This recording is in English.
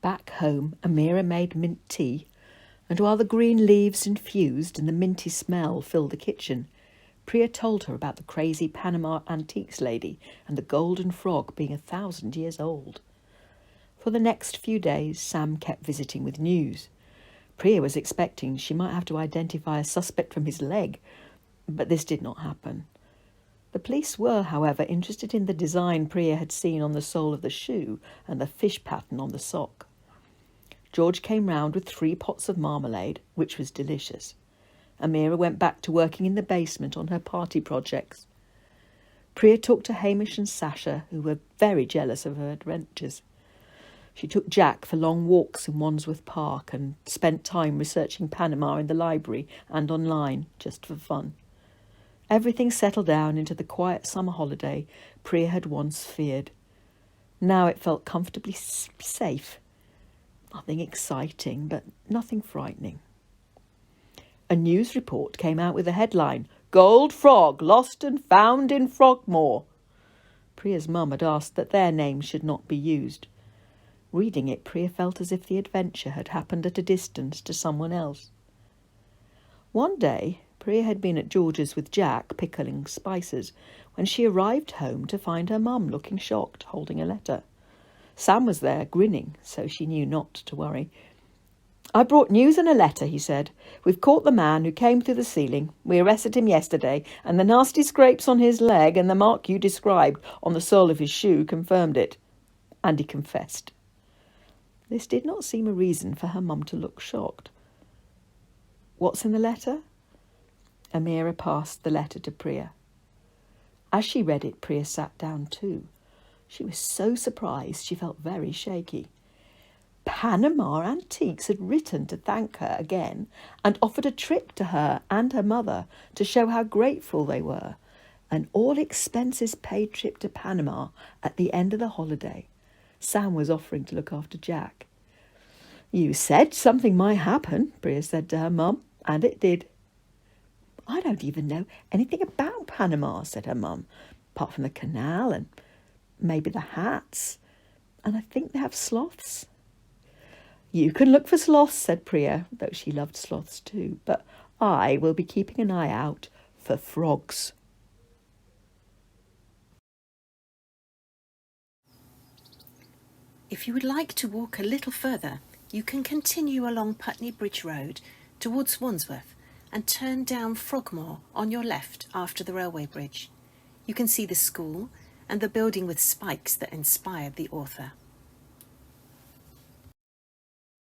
Back home, Amira made mint tea, and while the green leaves infused and the minty smell filled the kitchen, Priya told her about the crazy Panama antiques lady and the golden frog being 1,000 years old. For the next few days, Sam kept visiting with news. Priya was expecting she might have to identify a suspect from his leg, but this did not happen. The police were, however, interested in the design Priya had seen on the sole of the shoe and the fish pattern on the sock. George came round with 3 pots of marmalade, which was delicious. Amira went back to working in the basement on her party projects. Priya talked to Hamish and Sasha, who were very jealous of her adventures. She took Jack for long walks in Wandsworth Park and spent time researching Panama in the library and online, just for fun. Everything settled down into the quiet summer holiday Priya had once feared. Now it felt comfortably safe. Nothing exciting, but nothing frightening. A news report came out with a headline, "Gold Frog lost and found in Frogmore." Priya's mum had asked that their names should not be used. Reading it, Priya felt as if the adventure had happened at a distance to someone else. One day, Priya had been at George's with Jack, pickling spices, when she arrived home to find her mum looking shocked, holding a letter. Sam was there, grinning, so she knew not to worry. "I brought news and a letter," he said. "We've caught the man who came through the ceiling. We arrested him yesterday, and the nasty scrapes on his leg and the mark you described on the sole of his shoe confirmed it." And he confessed. This did not seem a reason for her mum to look shocked. "What's in the letter?" Amira passed the letter to Priya. As she read it, Priya sat down too. She was so surprised she felt very shaky. Panama Antiques had written to thank her again and offered a trip to her and her mother to show how grateful they were. An all-expenses-paid trip to Panama at the end of the holiday. Sam was offering to look after Jack. "You said something might happen," Priya said to her mum, and it did. "I don't even know anything about Panama," said her mum, "apart from the canal and maybe the hats. And I think they have sloths." "You can look for sloths," said Priya, though she loved sloths too, "but I will be keeping an eye out for frogs." If you would like to walk a little further, you can continue along Putney Bridge Road towards Wandsworth and turn down Frogmore on your left after the railway bridge. You can see the school and the building with spikes that inspired the author.